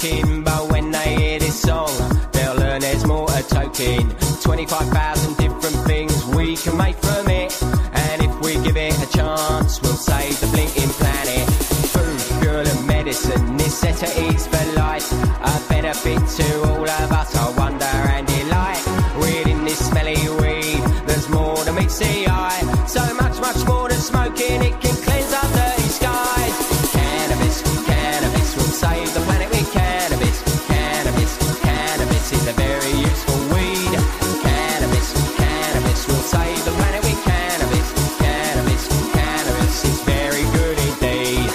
smoking, but when they hear this song, they'll learn there's more to toking. 25,000 different things we can make from it, and if we give it a chance, we'll save the blinking planet. Food, fuel and medicine, necessities for life, a benefit to all of us, our wonder and delight. Within this smelly weed, there's more than meets the eye, so much, much more than smoking, it can cleanse our dirty skies. Cannabis, cannabis, we'll save the planet with cannabis. Cannabis, cannabis is a very useful weed. Cannabis, cannabis, we'll save the planet with cannabis. Cannabis, cannabis is very good indeed.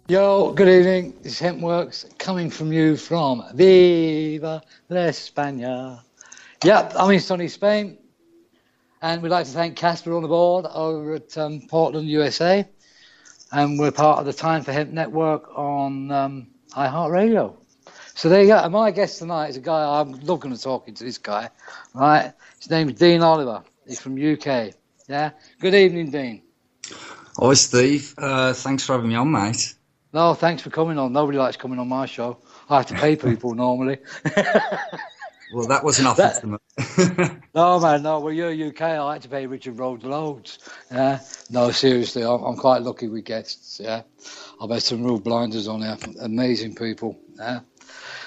Yo, good evening. This is Hemp Works coming from you from Viva la España. Yep, I'm in sunny Spain, and we'd like to thank Casper on the board over at Portland, USA, and we're part of the Time for Hemp Network on iHeartRadio. So there you go. And my guest tonight is a guy, I'm looking to talking to this guy, right? His name's Dean Oliver. He's from UK. Yeah. Good evening, Dean. Hi, Steve. Thanks for having me on, mate. No, thanks for coming on. Nobody likes coming on my show. I have to pay people normally. Well, that wasn't offered to me. No, man, no. Well, you're UK. I like to pay Richard Rhodes loads. Yeah. No, seriously, I'm quite lucky with guests. Yeah. I've had some real blinders on here. Amazing people. Yeah.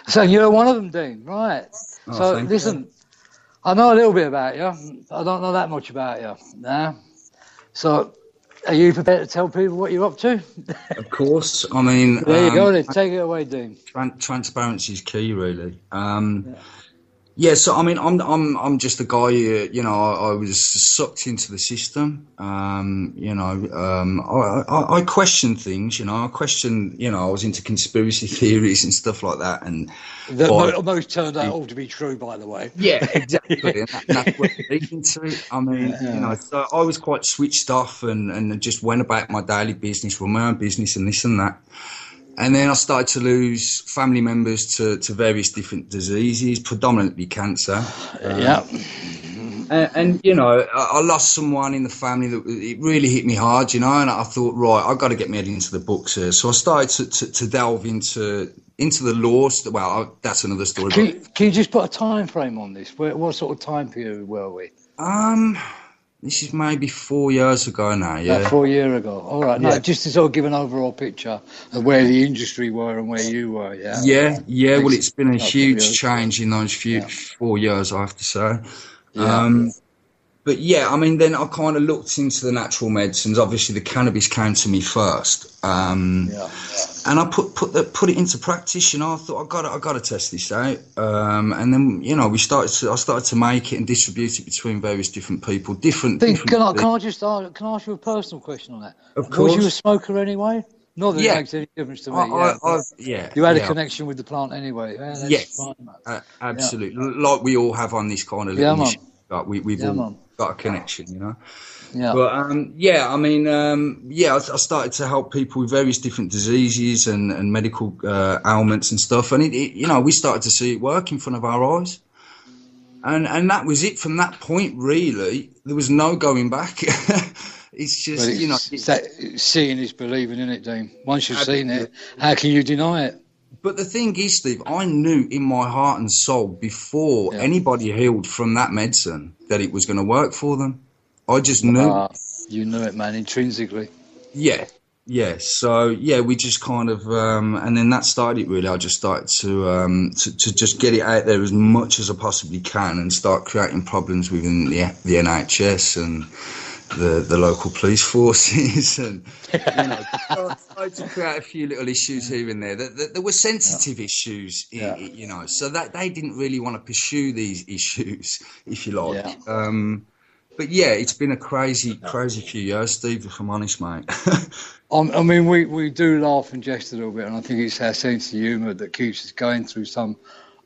So you're one of them, Dean, right? Oh, so listen, I know a little bit about you. I don't know that much about you. Yeah. So, are you prepared to tell people what you're up to? Of course. I mean, there you go. Then take it away, Dean. Transparency is key, really. Yeah, so I mean, I'm just a guy. I was sucked into the system. I question things. I question. I was into conspiracy theories and stuff like that, and most turned out all to be true, by the way. Yeah, exactly. And that's what I'm leading to. I mean, so I was quite switched off and just went about my daily business, run my own business, and this and that. And then I started to lose family members to various different diseases, predominantly cancer. And I lost someone in the family that it really hit me hard, and I thought, right, I've got to get my head into the books here. So I started to delve into the law. Well, that's another story. Can you just put a time frame on this? What sort of time period were we? This is maybe 4 years ago now, yeah. About 4 years ago. All right. Yeah. No, just to sort of give an overall picture of where the industry were and where you were, yeah? Yeah. Well, it's been a huge change in those 4 years, I have to say. But yeah, I mean, then I kind of looked into the natural medicines. Obviously, the cannabis came to me first, and I put it into practice. I thought I got to test this out, and then I started to make it and distribute it between various different people. Can I ask you a personal question on that? Of course. Was you a smoker anyway? Not that it makes any difference to me. You had a connection with the plant anyway. Yes, fine, absolutely. Like we all have on this kind of little mission. Like we've all got a connection, Yeah. But I mean, I started to help people with various different diseases and medical ailments and stuff, and we started to see it work in front of our eyes, and that was it. From that point, really, there was no going back. It's just seeing is believing, isn't it, Dean? Once you've seen it, how can you deny it? But the thing is, Steve, I knew in my heart and soul before anybody healed from that medicine that it was going to work for them. I just knew. You knew it, man, intrinsically. Yeah. So we just kind of, and then that started it really. I just started to just get it out there as much as I possibly can and start creating problems within the NHS and the local police forces, and tried to create a few little issues here and there. There were sensitive issues, so that they didn't really want to pursue these issues, if you like. But it's been a crazy few years, Steve, if I'm honest, mate. I mean, we do laugh and jest a little bit, and I think it's our sense of humour that keeps us going through some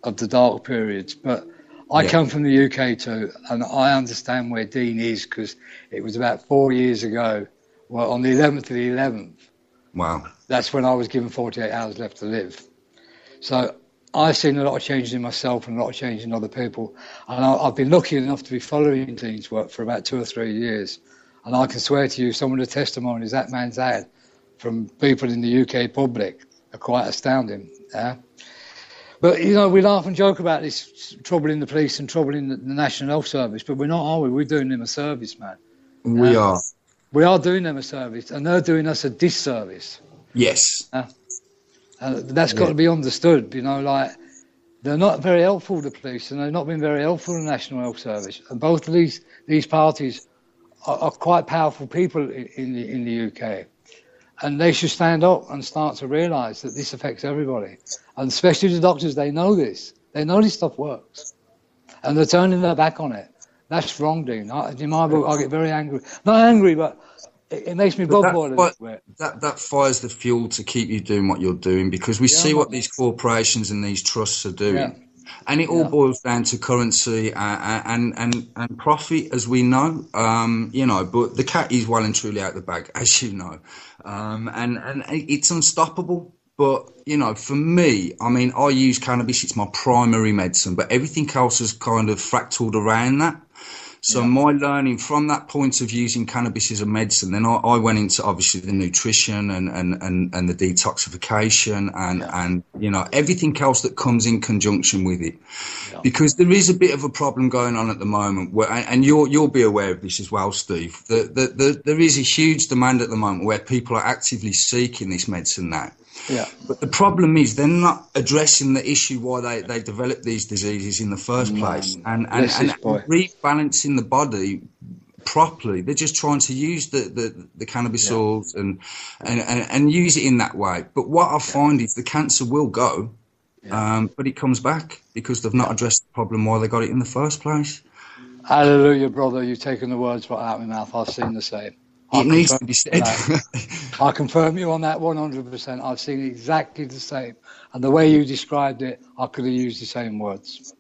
of the dark periods. But I come from the UK too, and I understand where Dean is, because it was about 4 years ago, well, on the 11th of the 11th. Wow. That's when I was given 48 hours left to live. So I've seen a lot of changes in myself and a lot of changes in other people. And I've been lucky enough to be following Dean's work for about 2 or 3 years. And I can swear to you, some of the testimonies that man's had from people in the UK public are quite astounding. Yeah. But, you know, we laugh and joke about this trouble in the police and trouble in the National Health Service, but we're not, are we? We're doing them a service, man. We are. We are doing them a service, and they're doing us a disservice. Yes. That's got to be understood, you know, like, they're not very helpful, the police, and they've not been very helpful in the National Health Service. And both of these parties are quite powerful people in the UK. And they should stand up and start to realise that this affects everybody. And especially the doctors, they know this. They know this stuff works. And they're turning their back on it. That's wrong, Dean. In my book, I get very angry. Not angry, but it makes me blood boil a little bit. That fires the fuel to keep you doing what you're doing, because we see what these corporations and these trusts are doing. Yeah. And it all boils down to currency and profit, as we know, you know, but the cat is well and truly out the bag, as you know. And it's unstoppable. But, you know, for me, I mean, I use cannabis, it's my primary medicine, but everything else is kind of fractaled around that. So my learning from that point of using cannabis as a medicine, then I went into obviously the nutrition and the detoxification and you know, everything else that comes in conjunction with it. Yeah. Because there is a bit of a problem going on at the moment where, and you'll be aware of this as well, Steve, that there is a huge demand at the moment where people are actively seeking this medicine now. Yeah. But the problem is they're not addressing the issue why they develop these diseases in the first place and rebalancing the body properly. They're just trying to use the cannabis oils and use it in that way. But what I find is the cancer will go, but it comes back because they've not addressed the problem why they got it in the first place. Hallelujah, brother. You've taken the words right out of my mouth. I've seen the same. It needs to be said. I confirm you on that 100%. I've seen exactly the same. And the way you described it, I could have used the same words.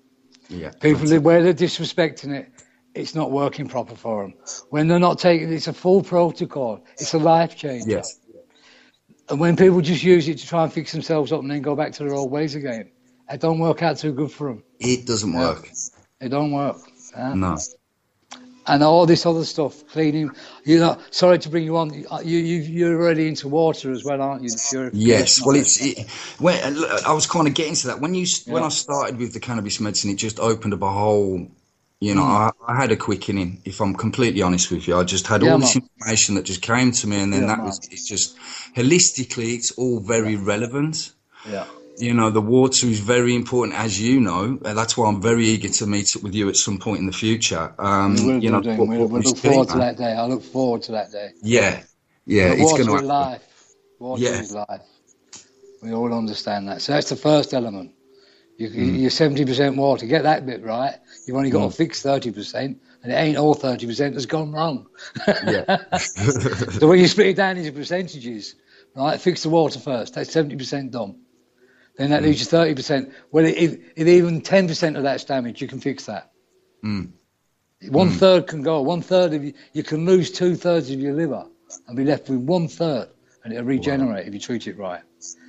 Yeah. People, where they're disrespecting it, it's not working proper for them. When they're not taking it, it's a full protocol. It's a life changer. Yes. And when people just use it to try and fix themselves up and then go back to their old ways again, it don't work out too good for them. It doesn't work. It don't work. No. And all this other stuff, cleaning. You know, sorry to bring you on. You're already into water as well, aren't you? Yes. Well, I was kind of getting to that when I started with the cannabis medicine. It just opened up a whole. You know, I had a quickening. If I'm completely honest with you, I just had all this information that just came to me, and then it's just holistically, it's all very relevant. Yeah. You know, the water is very important, as you know. That's why I'm very eager to meet up with you at some point in the future. We'll look forward to that day. I look forward to that day. Yeah. It's going to happen. Life. Water is life. We all understand that. So that's the first element. You're 70% water. Get that bit right. You've only got to fix 30%, and it ain't all 30% that's gone wrong. Yeah. So when you split it down into percentages, right, fix the water first. That's 70% done. Then that leaves you 30%. Well, if even 10% of that's damaged, you can fix that. One third can go. One third of you can lose 2/3 of your liver and be left with 1/3, and it'll regenerate if you treat it right.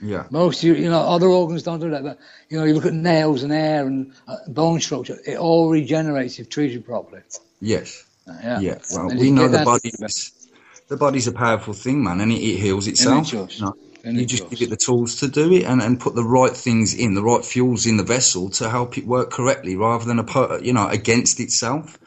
Yeah. Most other organs don't do that. But you look at nails and hair and bone structure. It all regenerates if treated properly. Yes. Yeah. Well, we know the body's a powerful thing, man, and it heals itself. You just give it the tools to do it and put the right things in, the right fuels in the vessel to help it work correctly rather than against itself.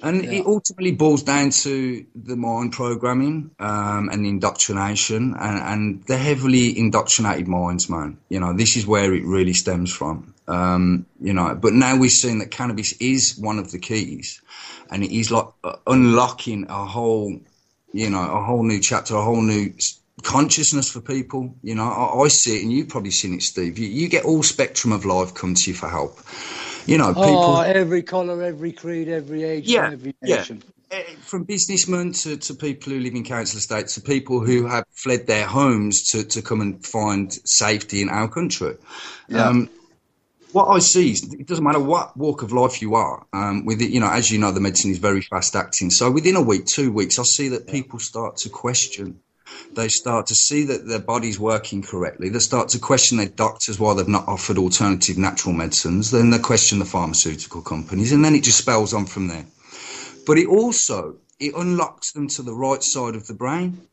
And it ultimately boils down to the mind programming and the indoctrination and the heavily indoctrinated minds, man. You know, this is where it really stems from. But now we've seen that cannabis is one of the keys, and it is like unlocking a whole new chapter, a whole new consciousness for people. You know, I see it, and you've probably seen it, Steve. You get all spectrum of life come to you for help. You know, people. Every colour, every creed, every age, every nation. From businessmen to people who live in council estates to people who have fled their homes to come and find safety in our country. Yeah. What I see is it doesn't matter what walk of life you are. With it, as you know, the medicine is very fast acting. So within a week, 2 weeks, I see that people start to question. They start to see that their body's working correctly. They start to question their doctors why they've not offered alternative natural medicines. Then they question the pharmaceutical companies, and then it just spells on from there. But it unlocks them to the right side of the brain.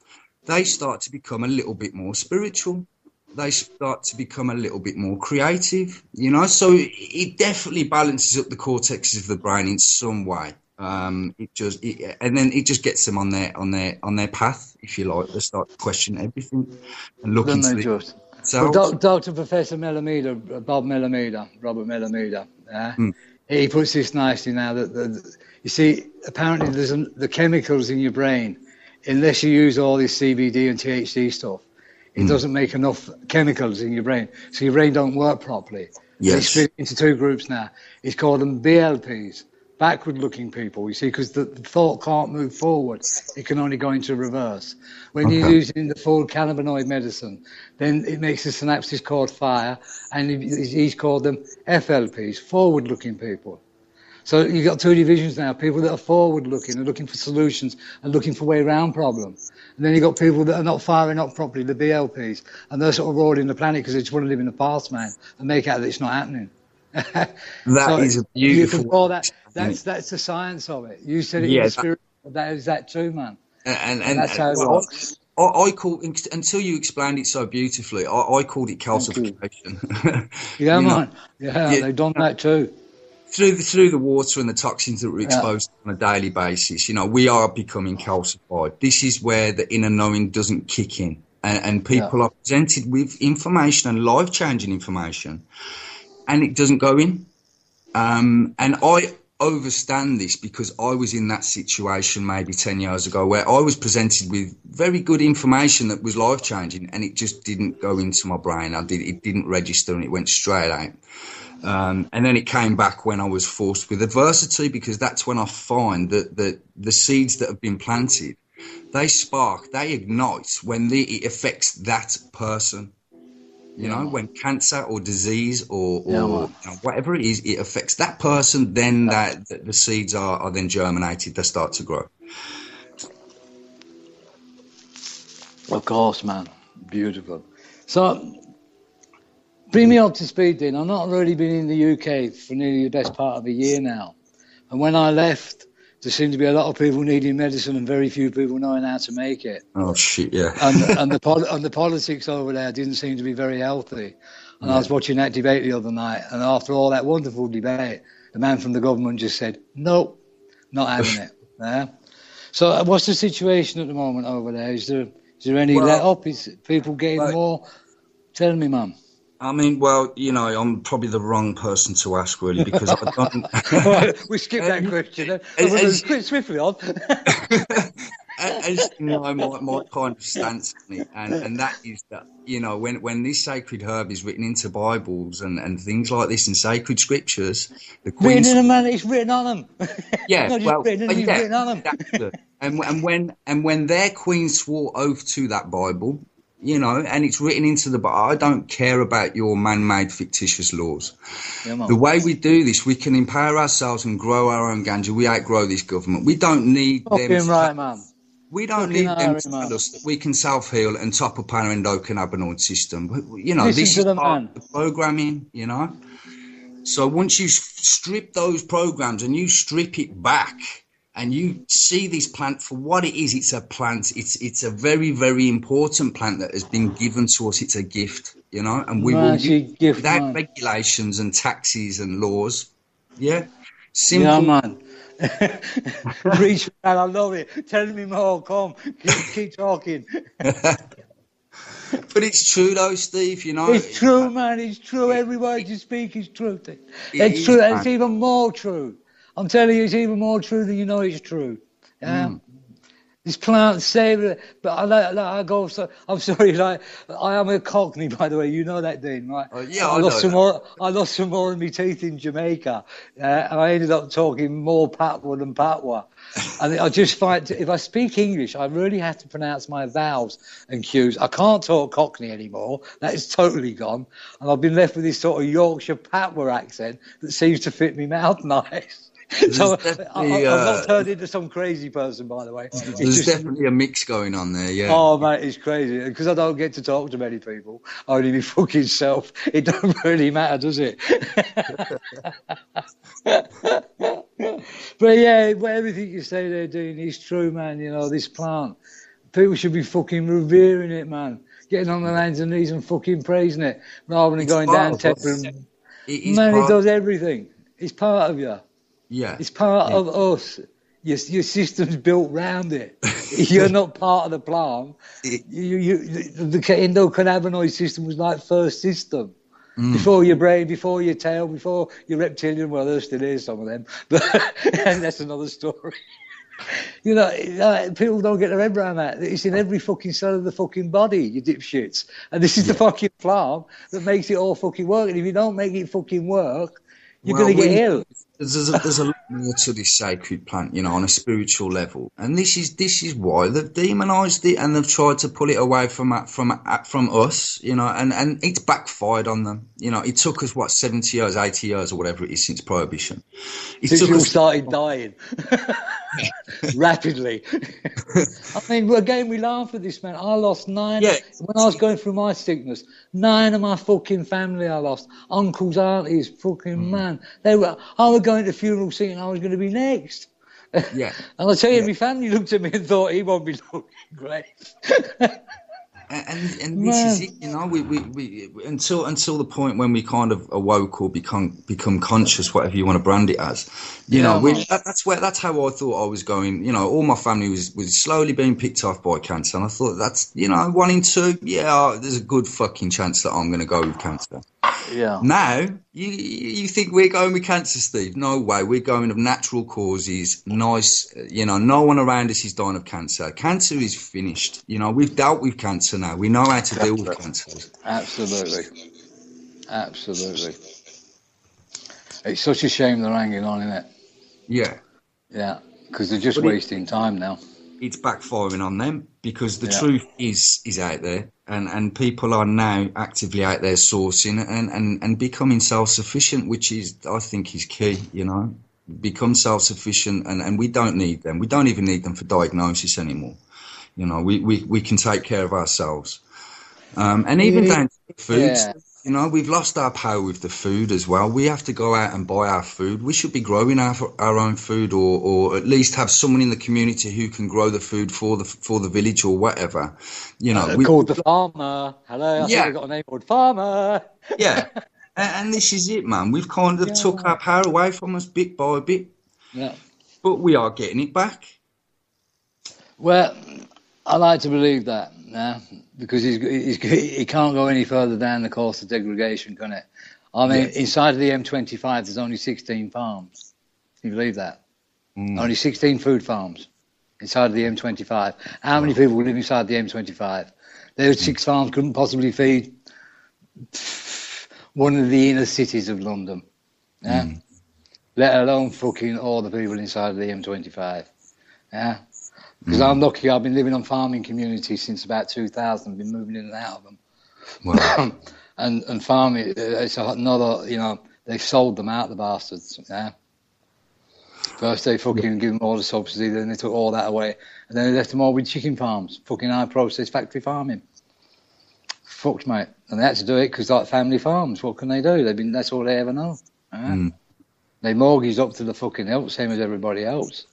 they start to become a little bit more spiritual. They start to become a little bit more creative, so it definitely balances up the cortexes of the brain in some way. And then it just gets them on their path, if you like. They start to question everything and look into themselves. Well, Dr. Professor Robert Millimeter, he puts this nicely now that you see, apparently the chemicals in your brain, unless you use all this CBD and THC stuff, it doesn't make enough chemicals in your brain, so your brain don't work properly. Yes. They split into two groups now. He's called them BLPs, backward-looking people, you see, because the thought can't move forward. It can only go into reverse. When you're using the full cannabinoid medicine, then it makes the synapses called fire, and he's called them FLPs, forward-looking people. So you've got two divisions now, people that are forward-looking and looking for solutions and looking for way around problems. And then you've got people that are not firing up properly, the BLPs, and they're sort of rolling the planet because they just want to live in the past, man, and make out that it's not happening. That is a beautiful... You can call that, that's the science of it. You said it in the spirit, that is that too, man. And that's how it works. I called, until you explained it so beautifully, I called it calcification. Yeah, man. Yeah, they've done that too. Through the water and the toxins that we're exposed to on a daily basis, we are becoming calcified. This is where the inner knowing doesn't kick in. And people are presented with information and life-changing information, and it doesn't go in. And I understand this because I was in that situation maybe 10 years ago where I was presented with very good information that was life-changing, and it just didn't go into my brain. It didn't register, and it went straight out. And then it came back when I was forced with adversity, because that's when I find that the seeds that have been planted, they spark, they ignite when it affects that person. When cancer or disease or whatever it is, it affects that person, then the seeds are then germinated, they start to grow. Of course, man. Beautiful. So, bring me up to speed, Dean. I've not really been in the UK for nearly the best part of a year now. And when I left, there seemed to be a lot of people needing medicine and very few people knowing how to make it. Oh, shit, yeah. And the politics over there didn't seem to be very healthy. And I was watching that debate the other night, and after all that wonderful debate, the man from the government just said, nope, not having it. Yeah? So what's the situation at the moment over there? Is there any let up? Is people getting more? Tell me, Mum. I mean, well, I'm probably the wrong person to ask, really, because I don't... We skipped that question. Swiftly on. As you know, my kind of stance on it, and that is that, when this sacred herb is written into Bibles and things like this and sacred scriptures, the Queen... Written in them, man, it's written on them. Yeah, not just written on them. Exactly. And when their Queen swore oath to that Bible, and it's written into the Bible. I don't care about your man-made fictitious laws. The way we do this, we can empower ourselves and grow our own ganja. We outgrow this government. We don't need them. Right, man. We don't need them to tell us that we can self-heal and top up our endocannabinoid system. This is part of the programming, So once you strip those programs and you strip it back, and you see this plant for what it is, it's a plant. It's a very, very important plant that has been given to us. It's a gift, and we will use it without regulations and taxes and laws. Yeah? Simple. Yeah, man. Reach, man, I love it. Tell me more, come. Keep talking. But it's true, though, Steve, It's true, man. It's true. Every word you speak is true. It's true. It's even more true. I'm telling you, it's even more true than it's true. Yeah. This plant saved, but I go. So, I'm sorry, I am a Cockney, by the way. You know that, Dean, right? I lost some more of my teeth in Jamaica, and I ended up talking more patois than patois. And I just find, if I speak English, I really have to pronounce my vowels and cues. I can't talk Cockney anymore. That is totally gone. And I've been left with this sort of Yorkshire patois accent that seems to fit me mouth nice. So I've not turned into some crazy person, by the way. There's definitely a mix going on there, yeah. Oh, mate, it's crazy. Because I don't get to talk to many people, only my fucking self. It don't really matter, does it? But yeah, everything you say there, Dean, is true, man. This plant, People should be fucking revering it, man. Getting on their hands and knees and fucking praising it, rather than going down temple. Man, it does everything. It's part of you. Yeah. It's part of us. Your system's built round it. You're not part of the plant. The endocannabinoid system was like first system. Before your brain, before your tail, before your reptilian. Well, there still is some of them, but and that's another story. You know, people don't get their head around that. It's in every fucking cell of the fucking body, you dipshits. And this is the fucking plant that makes it all fucking work. And if you don't make it fucking work, you're going to get ill. There's a lot more to this sacred plant, you know, on a spiritual level, and this is why they've demonised it and they've tried to pull it away from us, you know, and it's backfired on them. You know, it took us 70 years, 80 years, or whatever it is since Prohibition. Since you all started dying rapidly. I mean, again, we laugh at this, man. I lost 9 when I was going through my sickness. 9 of my fucking family I lost. Uncles, aunties, fucking man. I was going to funeral thinking I was going to be next. Yeah. And I tell you, every family looked at me and thought he won't be looking great. And this is it, you know. We until the point when we kind of awoke or become conscious, whatever you want to brand it as, you know. That's how I thought I was going. You know, all my family was slowly being picked off by cancer, and I thought that's, you know, 1 in 2. Yeah, there's a good fucking chance that I'm going to go with cancer. Yeah. Now you think we're going with cancer, Steve? No way. We're going of natural causes. Nice, you know. No one around us is dying of cancer. Cancer is finished. You know, we've dealt with cancer now. We know how to deal with cancer. Absolutely. It's such a shame they're hanging on, isn't it? Yeah. Yeah, because they're just wasting time now. It's backfiring on them because the truth is out there, and people are now actively out there sourcing and becoming self-sufficient, which is, I think, is key, you know. Become self-sufficient, and we don't need them. We don't even need them for diagnosis anymore. You know, we can take care of ourselves. And even down to food, you know, we've lost our power with the food as well. We have to go out and buy our food. We should be growing our own food, or at least have someone in the community who can grow the food for the village or whatever. You know, called the farmer. Hello, I think I got a name called Farmer. Yeah, and this is it, man. We've kind of took our power away from us bit by bit. Yeah, but we are getting it back. Well, I like to believe that, because he can't go any further down the course of degradation, can it? I mean, inside of the M25, there's only 16 farms. Can you believe that? Only 16 food farms inside of the M25. How many people live inside the M25? Those 6 farms couldn't possibly feed one of the inner cities of London, let alone fucking all the people inside of the M25. Yeah. Because I'm lucky, I've been living on farming communities since about 2000, been moving in and out of them. Wow. and farming, it's another, you know, they've sold them out, the bastards. Yeah. First they fucking give them all the subsidy, then they took all that away, and then they left them all with chicken farms, fucking high processed factory farming. Fucked, mate. And they had to do it because, like, family farms, what can they do? That's all they ever know. They mortgage up to the fucking hilt, same as everybody else.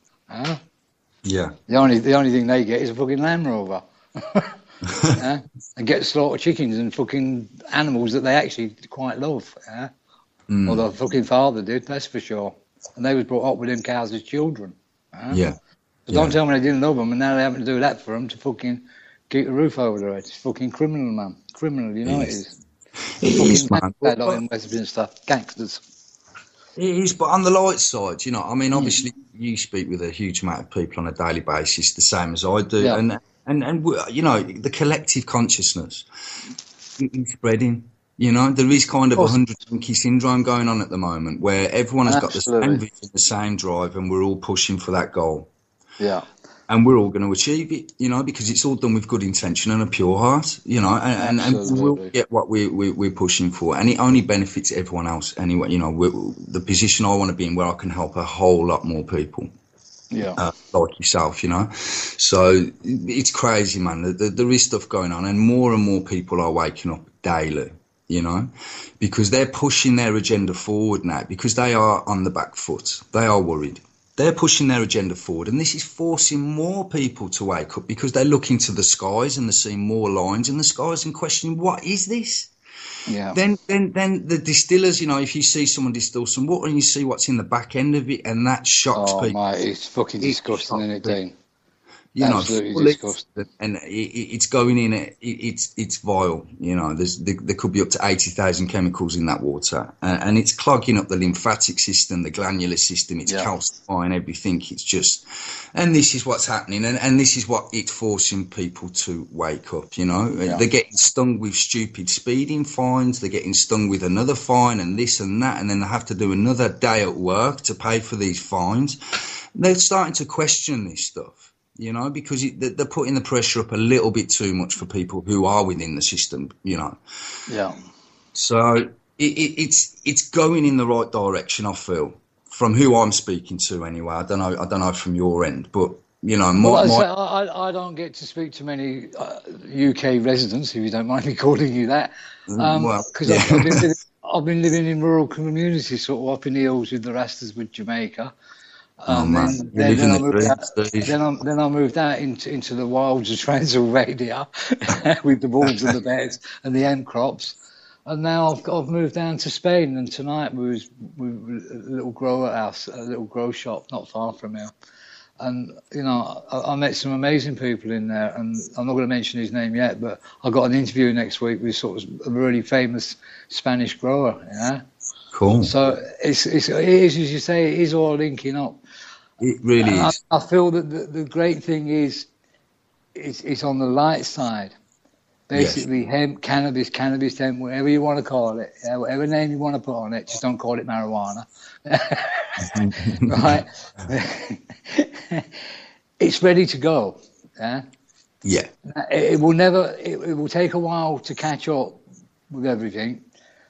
Yeah. The only thing they get is a fucking Land Rover. And get slaughtered chickens and fucking animals that they actually quite love. Well, the fucking father did, that's for sure. And they was brought up with them cows as children. But don't tell me they didn't love them, and now they're having to do that for them to fucking keep the roof over their head. It's fucking criminal, man. Criminal, you know it is. It is, man. Western stuff. Gangsters. It is, but on the light side, you know, I mean, obviously you speak with a huge amount of people on a daily basis, the same as I do, and you know, the collective consciousness is spreading. You know, there is kind of a 100 monkey syndrome going on at the moment, where everyone has got the same vision, the same drive, and we're all pushing for that goal. Yeah. And we're all going to achieve it, you know, because it's all done with good intention and a pure heart, you know, and we'll get what we're pushing for. And it only benefits everyone else anyway, you know. The position I want to be in, where I can help a whole lot more people. Like yourself, you know. So it's crazy, man. There is stuff going on, and more people are waking up daily, you know, because they're pushing their agenda forward now, because they are on the back foot. They are worried. They're pushing their agenda forward, and this is forcing more people to wake up because they look into the skies and they're seeing more lines in the skies and questioning, what is this? Yeah. Then the distillers, if you see someone distill some water and you see what's in the back end of it, and that shocks people. Oh, mate, it's fucking disgusting, isn't it, Dean? Absolutely disgusting. And it's going in. It's vile. There could be up to 80,000 chemicals in that water, and it's clogging up the lymphatic system, the glandular system. It's calcifying everything. It's just, and this is what's happening, and this is what it's forcing people to wake up. They're getting stung with stupid speeding fines. They're getting stung with another fine, and this and that, and then they have to do another day at work to pay for these fines. They're starting to question this stuff. Because they're putting the pressure up a little bit too much for people who are within the system, Yeah. So it's going in the right direction, I feel, from who I'm speaking to anyway. I don't know from your end, but, I don't get to speak to many UK residents, if you don't mind me calling you that, because I've been living in rural communities, sort of up in the hills with the Rastas with Jamaica. Then I moved out into the wilds of Transylvania with the wolves and the bears and the hemp crops, and now I've moved down to Spain. And tonight we was a little grower house, a little grow shop not far from here, and I met some amazing people in there. And I'm not going to mention his name yet, but I got an interview next week with sort of a really famous Spanish grower. Yeah. Cool. So it is, as you say, it is all linking up. It really is. I feel that the great thing is, it's on the light side. Basically, hemp, cannabis, hemp, whatever you want to call it, whatever name you want to put on it, just don't call it marijuana. Right? It's ready to go. Yeah. Yeah. It will take a while to catch up with everything,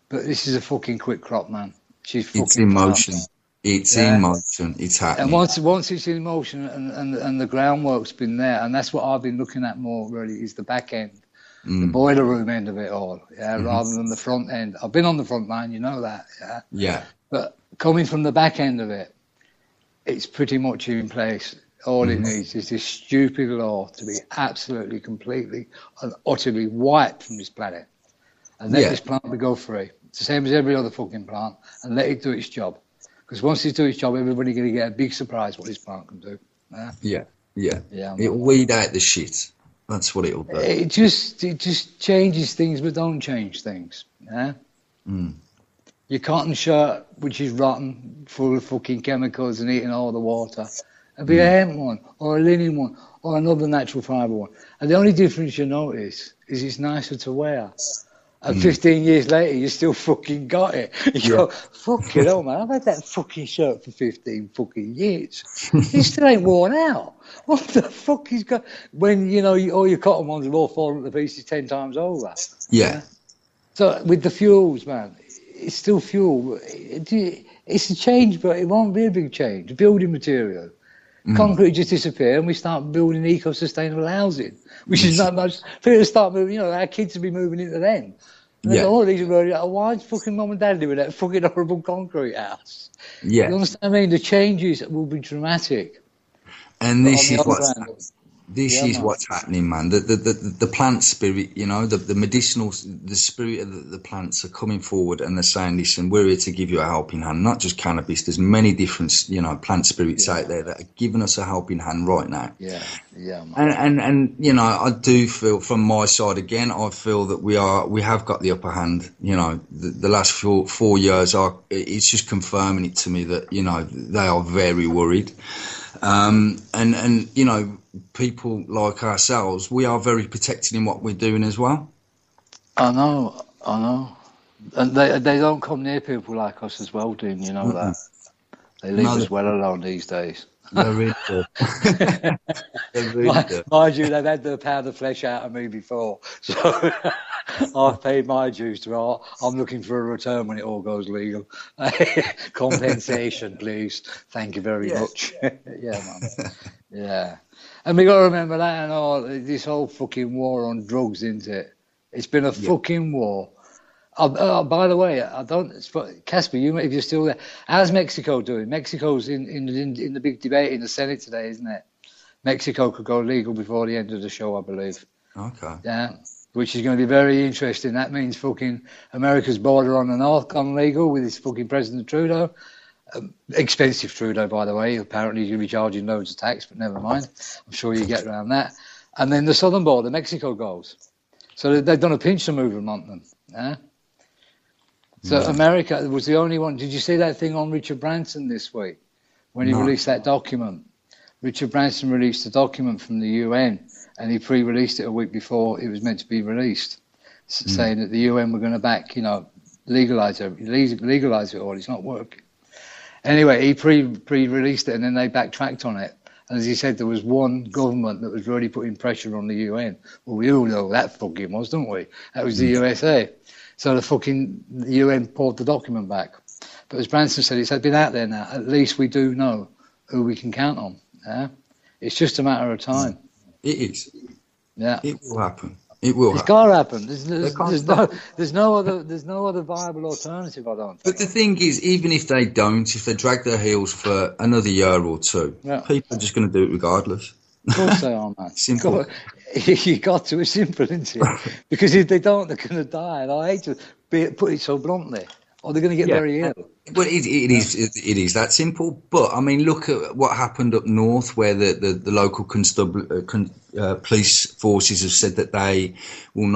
but this is a fucking quick crop, man. It's in motion. It's in motion. It's happening. And once it's in motion and the groundwork's been there, and that's what I've been looking at more really, is the back end, the boiler room end of it all, rather than the front end. I've been on the front line, you know that, Yeah. But coming from the back end of it, it's pretty much in place. All it needs is this stupid law to be absolutely, completely, and utterly wiped from this planet, and let this plant go free. It's the same as every other fucking plant, and let it do its job. Because once it does its job, everybody's going to get a big surprise what this plant can do. Yeah. It'll weed out the shit. That's what it'll do. It just changes things, but don't change things. Yeah. Your cotton shirt, which is rotten, full of fucking chemicals and eating all the water, it'll be a hemp one, or a linen one, or another natural fibre one. And the only difference you notice is it's nicer to wear. And 15 years later, you still fucking got it. You go, fucking hell, man, I've had that fucking shirt for 15 fucking years. It still ain't worn out. What the fuck is got? When, all your cotton ones have all fallen to pieces 10 times over. Yeah. So with the fuels, man, it's still fuel. It's a change, but it won't be a big change. Building material. Concrete just disappear, and we start building eco-sustainable housing, which is not much. People start moving, our kids will be moving into them. And they go, these are really, why is fucking mum and dad living in that fucking horrible concrete house? Yeah. You understand what I mean? The changes will be dramatic. And this is what's happening, man. The plant spirit, the medicinal, the spirit of the plants are coming forward, and they're saying, listen, we're here to give you a helping hand, not just cannabis. There's many different, plant spirits out there that are giving us a helping hand right now. Yeah. And I do feel, from my side again, I feel that we have got the upper hand. The last 4 years it's just confirming it to me that, they are very worried. And people like ourselves, we are very protected in what we're doing as well. I know. And they don't come near people like us as well, Dean, you know that. They leave us well alone these days. They're really good. Mind you, they've had the pound of flesh out of me before. So I've paid my dues to it. I'm looking for a return when it all goes legal. Compensation, please. Thank you very much. Yeah, man. Yeah. And we got to remember that and all, this whole fucking war on drugs, isn't it? It's been a fucking war. By the way, I don't, Casper, if you're still there, how's Mexico doing? Mexico's in the big debate in the Senate today, isn't it? Mexico could go legal before the end of the show, I believe. Okay. Yeah, which is going to be very interesting. That means fucking America's border on the north gone legal with his fucking President Trudeau. Expensive Trudeau, by the way. Apparently he's going to be charging loads of tax, but never mind. I'm sure you get around that. And then the southern border, Mexico goes. So they've done a pincer movement on them. Yeah? So America was the only one. Did you see that thing on Richard Branson this week when he released that document? Richard Branson released a document from the UN, and he pre-released it a week before it was meant to be released, saying that the UN were going to back, legalize it all. It's not working. Anyway, he pre-released it, and then they backtracked on it. And as he said, there was one government that was really putting pressure on the UN. Well, we all know that fucking was, don't we? That was the USA. So the UN pulled the document back. But as Branson said, it's been out there now. At least we do know who we can count on. Yeah? It's just a matter of time. It is. Yeah. It will happen. It will. It's got to happen. There's no other viable alternative. I don't think. But the thing is, even if they don't, if they drag their heels for another year or two, people are just going to do it regardless. Of course they are, man. Simple. You got to. It's simple, isn't it? Because if they don't, they're going to die. And I hate to put it so bluntly, or they're going to get very ill. Well, it is that simple. But I mean, look at what happened up north, where the local police forces have said that they will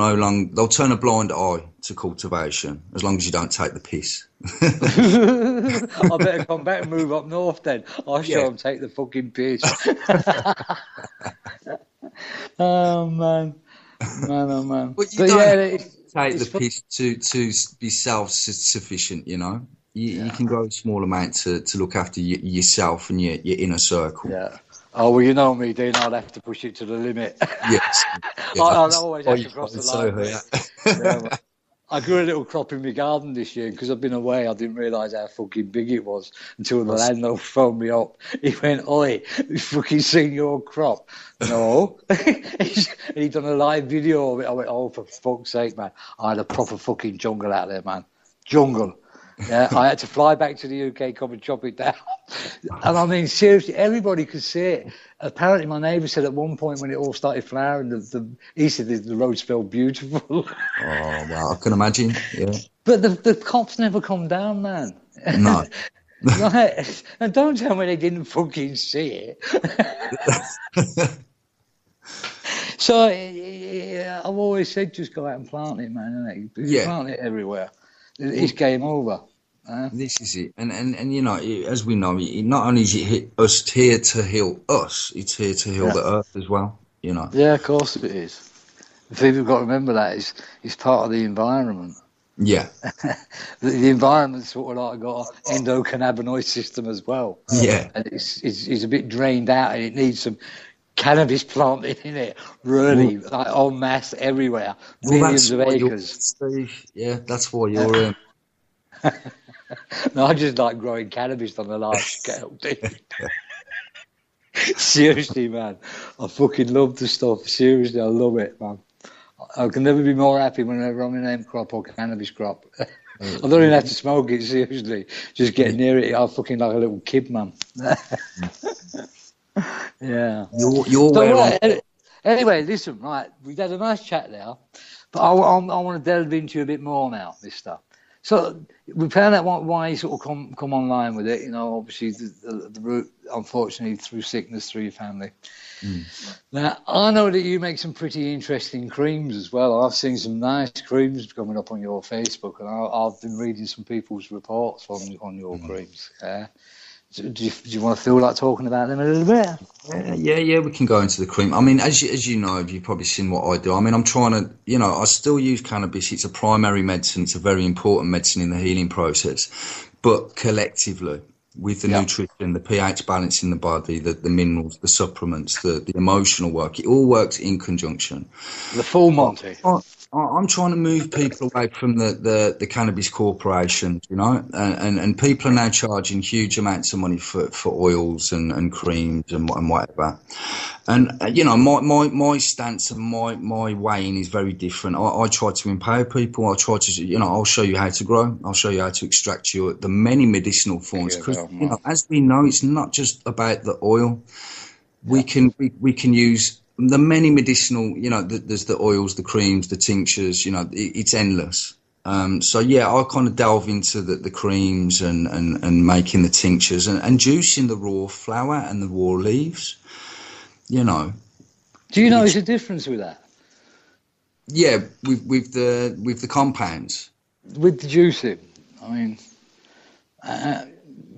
they'll turn a blind eye to cultivation as long as you don't take the piss. I better come back and move up north then. I'll show them take the fucking piss. Oh man. But you don't take the piss to be self-sufficient, You can grow a small amount to look after yourself and your inner circle. Yeah. Oh, well, you know me, Dean. I'd have to push it to the limit. Yes. I'd always have to cross the line. I grew a little crop in my garden this year because I've been away. I didn't realise how fucking big it was until the landlord phoned me up. He went, "Oi, you fucking seen your crop?" No. And he done a live video of it. I went, "Oh, for fuck's sake, man. I had a proper fucking jungle out there, man. Jungle." Yeah, I had to fly back to the UK, come and chop it down. And I mean, seriously, everybody could see it. Apparently, my neighbour said at one point when it all started flowering, he said the road smelled beautiful. Oh, wow, I can imagine, yeah. But the cops never come down, man. No. Right? And don't tell me they didn't fucking see it. So I've always said just go out and plant it, man. Innit? You plant it everywhere. It's game over. This is it, and as we know, not only is it here to heal us, it's here to heal the earth as well. Yeah, of course it is. People have got to remember that it's part of the environment. Yeah, the environment's sort of like got an endocannabinoid system as well. Yeah, and it's a bit drained out, and it needs some cannabis planted in it, really, like en masse everywhere, millions of acres. Yeah, that's why you're in. No, I just like growing cannabis on a large scale, dude. Seriously, man, I fucking love the stuff. Seriously, I love it, man. I can never be more happy whenever I'm in hemp crop or cannabis crop. I don't even have to smoke it, seriously. Just get near it, I'm fucking like a little kid, man. Yeah. Anyway, listen, right, we've had a nice chat there, but I want to delve into a bit more now, this stuff. So we found out why you sort of come online with it, obviously the route, unfortunately, through sickness, through your family. Now, I know that you make some pretty interesting creams as well. I've seen some nice creams coming up on your Facebook, and I've been reading some people's reports on your creams. Do you want to feel like talking about them a little bit? Yeah, we can go into the cream. I mean, as you know, you've probably seen what I do. I mean, I'm trying to, I still use cannabis. It's a primary medicine. It's a very important medicine in the healing process. But collectively, with the nutrition, the pH balance in the body, the minerals, the supplements, the emotional work, it all works in conjunction. The full Monty. I'm trying to move people away from the cannabis corporations, you know, and people are now charging huge amounts of money for oils and creams and whatever. And, you know, my stance and my weighing is very different. I try to empower people. I try to, you know, I'll show you how to grow. I'll show you how to extract the many medicinal forms. Because, you know, as we know, it's not just about the oil. We can use the many medicinal, you know, there's the oils, the creams, the tinctures, you know, it's endless. So yeah, I kind of delve into the creams and making the tinctures and juicing the raw flower and the raw leaves, you know. Do you notice a difference with that? Yeah, with the compounds. With the juicing, I mean,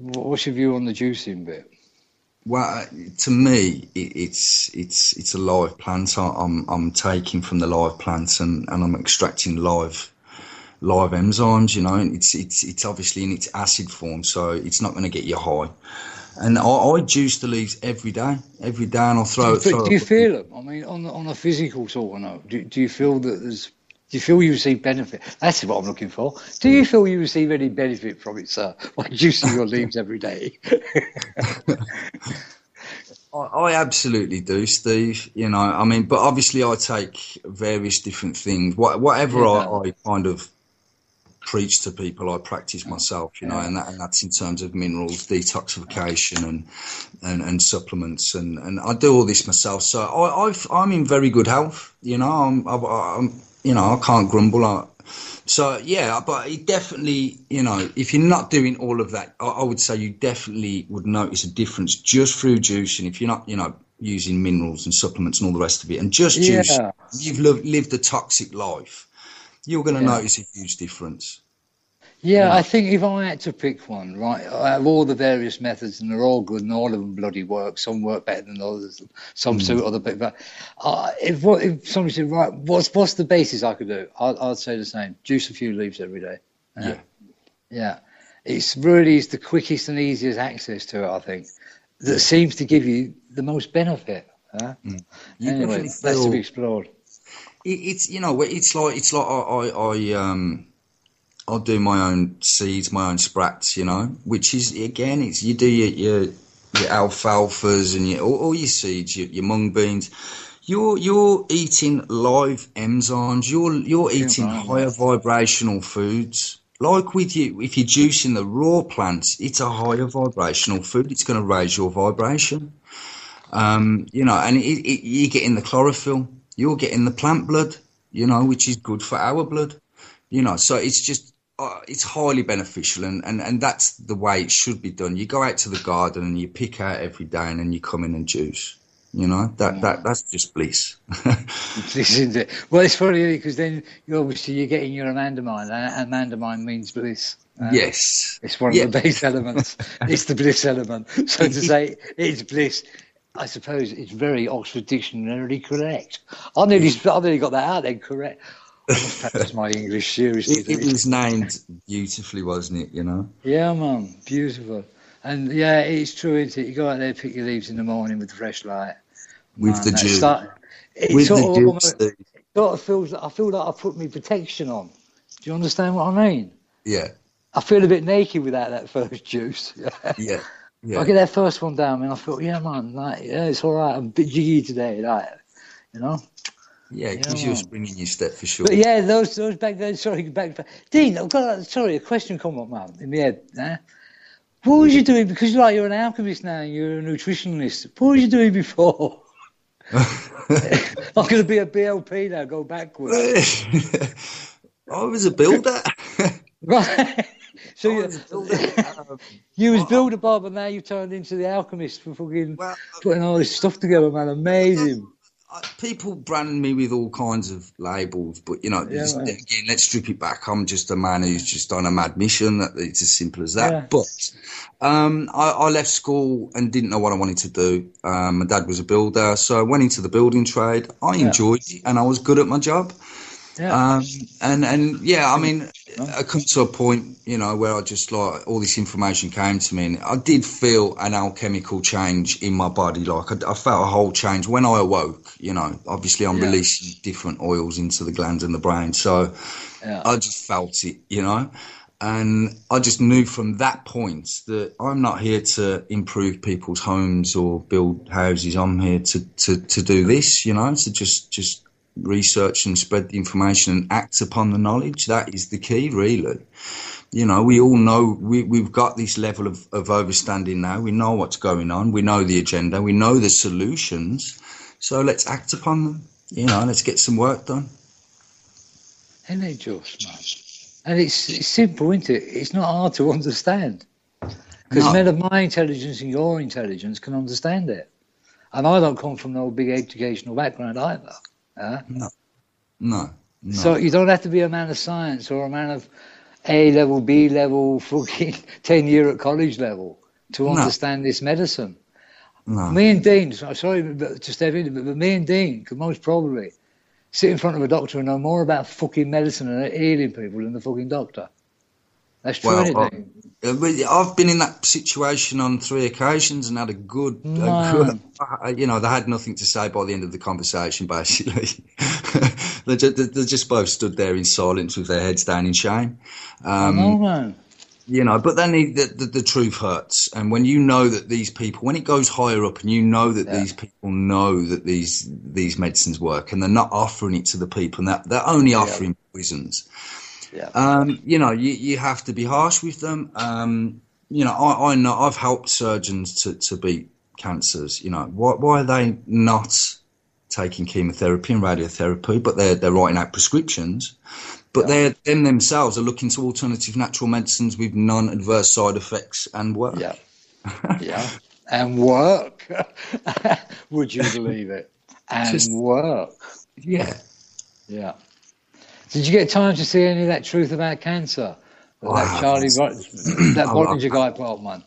what's your view on the juicing bit? Well, to me, it's a live plant. I'm taking from the live plants and I'm extracting live enzymes. You know, and it's obviously in its acid form, so it's not going to get you high. And I juice the leaves every day, and I'll throw it. Do you feel them? I mean, on a physical sort of note, do you feel that there's? Do you feel you receive benefit? That's what I'm looking for. Do you feel you receive any benefit from it, sir? Like juicing your leaves every day? I absolutely do, Steve. You know, I mean, but obviously I take various different things. Whatever I kind of preach to people, I practice myself, you know, and that's in terms of minerals, detoxification and supplements. And I do all this myself. So I'm in very good health, you know, I'm you know, I can't grumble. So, yeah, but it definitely, you know, if you're not doing all of that, I would say you definitely would notice a difference just through juicing. If you're not, you know, using minerals and supplements and all the rest of it, and just juice, you've lived a toxic life, you're going to notice a huge difference. Yeah, I think if I had to pick one, right, I have all the various methods and they're all good and all of them bloody work. Some work better than others, some suit other people. But if somebody said, right, what's the basis I could do? I'd say the same. Juice a few leaves every day. Yeah. It's the quickest and easiest access to it, I think, that seems to give you the most benefit. Anyway, that's to be explored. It's, you know, it's like I'll do my own seeds, my own sprats, you know, which is, again, it's you do your alfalfas and all your seeds, your mung beans. You're eating live enzymes. You're eating higher vibrational foods. Like with you, if you're juicing the raw plants, it's a higher vibrational food. It's going to raise your vibration. You know, and you're getting the chlorophyll. You're getting the plant blood, you know, which is good for our blood. You know, so it's just, it's highly beneficial, and that's the way it should be done. You go out to the garden and you pick out every day, and then you come in and juice. You know, that's just bliss. Bliss, isn't it? Well, it's funny because then you're getting your amandamine, and amandamine means bliss. Yes, it's one of the base elements. It's the bliss element. So to say it's bliss, I suppose it's very Oxford Dictionary correct. I nearly got that out then, correct. I must practice my English seriously. It was named beautifully, wasn't it, you know? Yeah, man, beautiful. And yeah, it's true, isn't it? You go out there, pick your leaves in the morning with the fresh light. With the juice. I feel like I put my protection on. Do you understand what I mean? Yeah. I feel a bit naked without that first juice. Yeah. I get that first one down and I thought, yeah, man, like, yeah, it's all right. I'm a bit jiggy today, like, you know? Yeah, it gives you a spring in your step for sure. But yeah, those back then. Dean, I've got a question come up, man, in my head. What was you doing? Because you're an alchemist now, and you're a nutritionist. What was you doing before? I'm going to be a BLP now. Go backwards. I was a builder. Right. So you was builder, Bob, and now you've turned into the alchemist for fucking putting all this stuff together, man. Amazing. People brand me with all kinds of labels, but, you know, again, let's strip it back. I'm just a man who's just on a mad mission. It's as simple as that. Yeah. But I left school and didn't know what I wanted to do. My dad was a builder, so I went into the building trade. I enjoyed it, and I was good at my job. Yeah. I mean, No? I come to a point, you know, where I just like all this information came to me, and I did feel an alchemical change in my body. Like I felt a whole change when I awoke. You know, obviously I'm releasing different oils into the glands and the brain, so I just felt it. You know, and I just knew from that point that I'm not here to improve people's homes or build houses. I'm here to do this. You know, to just research and spread the information and act upon the knowledge. That is the key, really. You know, we all know we've got this level of overstanding now. We know what's going on. We know the agenda. We know the solutions. So let's act upon them. You know, let's get some work done. Isn't it just, man? And it's simple, isn't it? It's not hard to understand. Because men of my intelligence and your intelligence can understand it. And I don't come from no big educational background either. No. So you don't have to be a man of science or a man of A level, B level, fucking 10-year at college level to understand this medicine. No. Me and Dean, sorry to step in, but me and Dean could most probably sit in front of a doctor and know more about fucking medicine and healing people than the fucking doctor. That's true, isn't it, Dean? I've been in that situation on 3 occasions and had a good, you know, they had nothing to say by the end of the conversation, basically. they just both stood there in silence with their heads down in shame. Man. You know, but then the truth hurts. And when you know that these people, when it goes higher up and you know that these people know that these medicines work and they're not offering it to the people, and they're only offering poisons. You know, you have to be harsh with them. You know, I know I've helped surgeons to beat cancers. You know, why are they not taking chemotherapy and radiotherapy, but they're writing out prescriptions? But them themselves are looking to alternative natural medicines with non-adverse side effects and work. And work. Would you believe it? And work. Yeah. Did you get time to see any of that truth about cancer? That Bollinger guy put up, man.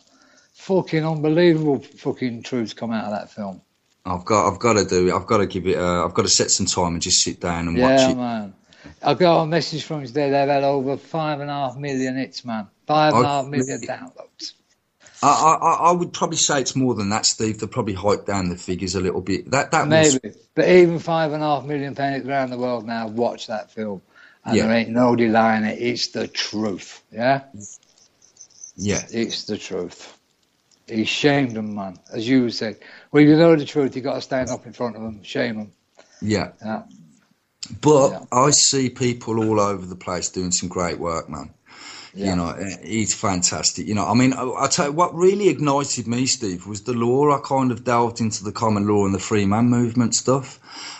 Fucking unbelievable fucking truths come out of that film. I've got to do it. I've got to give it. I've got to set some time and just sit down and watch it. Yeah, man. I got a message from his day. They've had over 5.5 million hits, man. 5.5 million downloads. I would probably say it's more than that, Steve. They'll probably hype down the figures a little bit. That maybe, but even 5.5 million people around the world now watch that film, and there ain't no denying it. It's the truth. Yeah. It's the truth. He shamed them, man. As you said, well, you know the truth. You got to stand up in front of them, shame them. Yeah. But I see people all over the place doing some great work, man. You know, it's fantastic. You know, I mean, I'll tell you what really ignited me, Steve, was the law. I kind of delved into the common law and the free man movement stuff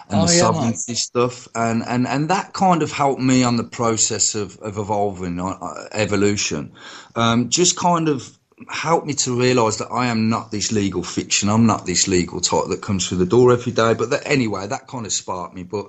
and the sovereignty stuff. And that kind of helped me on the process of evolving, evolution. Just kind of helped me to realise that I am not this legal fiction. I'm not this legal type that comes through the door every day. But anyway, that kind of sparked me. But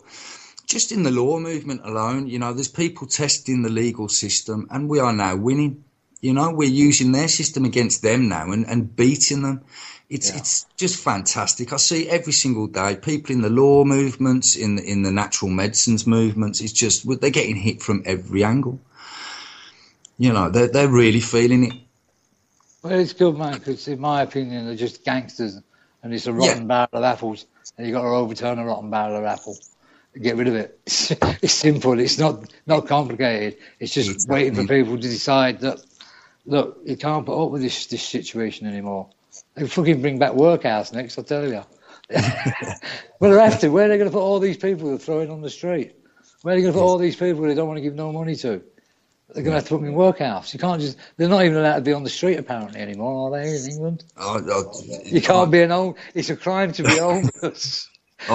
just in the law movement alone, you know, there's people testing the legal system and we are now winning. You know, we're using their system against them now and beating them. It's just fantastic. I see every single day people in the law movements, in the natural medicines movements. It's just, they're getting hit from every angle. You know, they're really feeling it. Well, it's good, man, because in my opinion, they're just gangsters and it's a rotten barrel of apples and you've got to overturn a rotten barrel of apple. Get rid of it. It's simple. It's not complicated. It's just waiting for people to decide that, look, you can't put up with this situation anymore. They fucking bring back workhouse next, I'll tell you. Well, they have to. Where are they going to put all these people they're throwing on the street? Where are they going to put all these people they don't want to give no money to? They're going to have to put them in workhouse. You can't just. They're not even allowed to be on the street apparently anymore, are they? In England, you can't be it's a crime to be homeless. It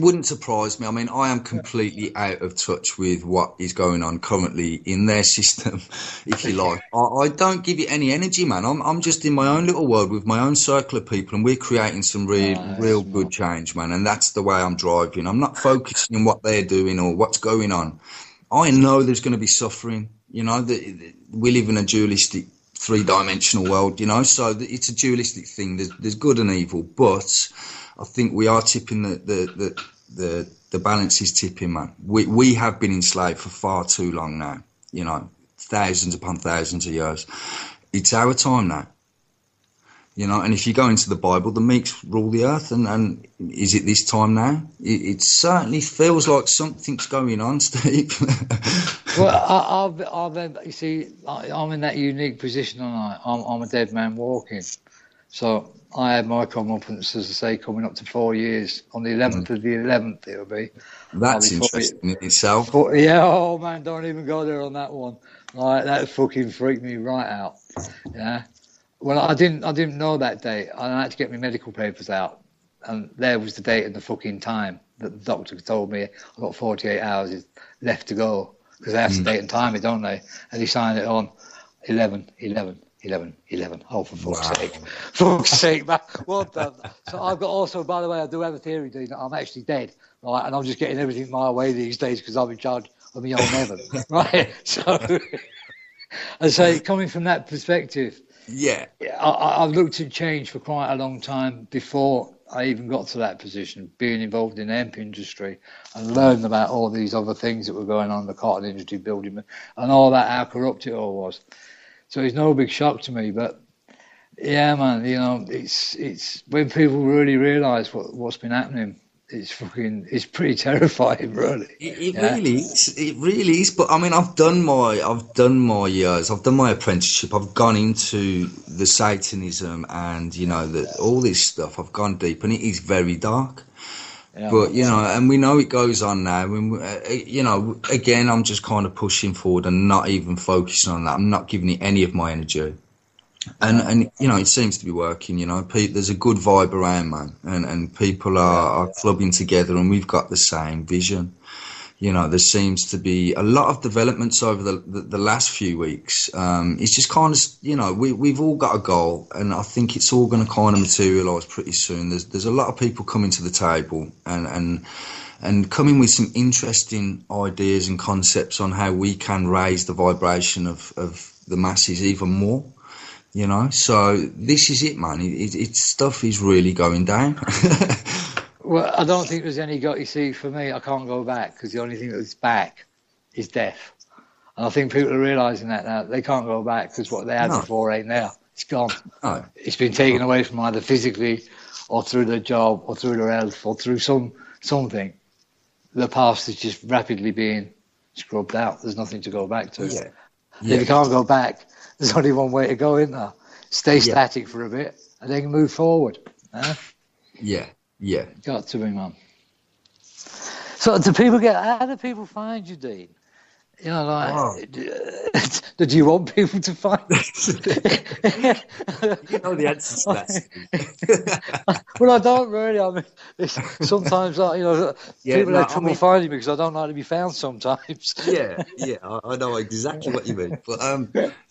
wouldn't surprise me. I mean, I am completely out of touch with what is going on currently in their system, if you like. I don't give it any energy, man. I'm just in my own little world with my own circle of people, and we're creating some real good change, man. And that's the way I'm driving. I'm not focusing on what they're doing or what's going on. I know there's going to be suffering. You know, we live in a dualistic, three-dimensional world, you know, so it's a dualistic thing. There's good and evil, but I think we are tipping the The balance is tipping, man. We have been enslaved for far too long now, you know, thousands upon thousands of years. It's our time now. You know, and if you go into the Bible, the meeks rule the earth, and is it this time now? It certainly feels like something's going on, Steve. Well, you see, I'm in that unique position, and I'm a dead man walking. So I had my comeuppance, as I say, coming up to 4 years. On the 11th of the 11th, it'll be. That's interesting in itself. Yeah, oh man, don't even go there on that one. Like, that fucking freaked me right out. Yeah. Well, I didn't know that date. I had to get my medical papers out, and there was the date and the fucking time that the doctor told me I've got 48 hours left to go, because they have to date and time it, don't they? And he signed it on 11/11/11/11. Oh, for fuck's sake. Fuck's sake, man. What the? So I've got also, by the way, I do have a theory, Dean, that I'm actually dead, right? And I'm just getting everything my way these days because I'm in charge of my own heaven, right? So, I say, coming from that perspective, yeah, I've looked at change for quite a long time before I even got to that position, being involved in the hemp industry and learned about all these other things that were going on in the cotton industry, building, and all that, how corrupt it all was. So it's no big shock to me, but yeah, man, you know, it's when people really realise what's been happening, it's pretty terrifying, really. It really is. But I mean, I've done my years. I've done my apprenticeship. I've gone into the Satanism and, you know, all this stuff. I've gone deep, and it is very dark. Yeah, but, you know, and we know it goes on now. And, you know, again, I'm just kind of pushing forward and not even focusing on that. I'm not giving it any of my energy. And you know, it seems to be working, you know. There's a good vibe around, man. And people are clubbing together, and we've got the same vision. You know, there seems to be a lot of developments over the last few weeks. It's just kind of, you know, we've all got a goal, and I think it's all going to kind of materialise pretty soon. There's a lot of people coming to the table and coming with some interesting ideas and concepts on how we can raise the vibration of the masses even more. You know, so this is it, man. It's stuff is really going down. Well, I don't think there's any you see, for me, I can't go back, because the only thing that's back is death. And I think people are realising that now. They can't go back, because what they had before ain't there. It's gone. No. It's been taken away from either physically or through their job or through their health or through something. The past is just rapidly being scrubbed out. There's nothing to go back to. Yeah. If you can't go back, there's only one way to go, isn't there? Stay static for a bit and then move forward. Huh? Yeah. Got to be, man. So how do people find you, Dean? You know, like, do you want people to find you? You know the answer to that. Well, I don't really. I mean, sometimes, you know, people have trouble finding me because I don't like to be found sometimes. Yeah, I know exactly what you mean. But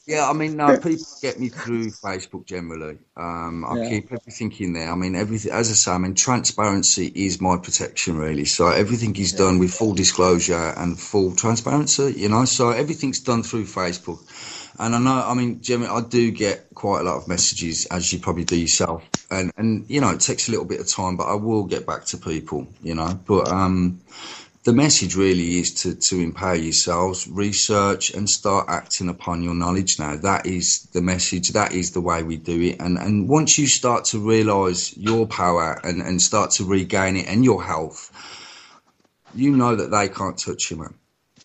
yeah, I mean, no, people get me through Facebook generally. I keep everything in there. I mean, everything, as I say, I mean, transparency is my protection, really. So everything is done with full disclosure and full transparency, you know. So everything's done through Facebook. And I know, I mean, Jimmy, I do get quite a lot of messages, as you probably do yourself. And you know, it takes a little bit of time, but I will get back to people, you know. But the message really is to empower yourselves, research and start acting upon your knowledge now. That is the message. That is the way we do it. And once you start to realise your power and start to regain it and your health, you know that they can't touch you, man.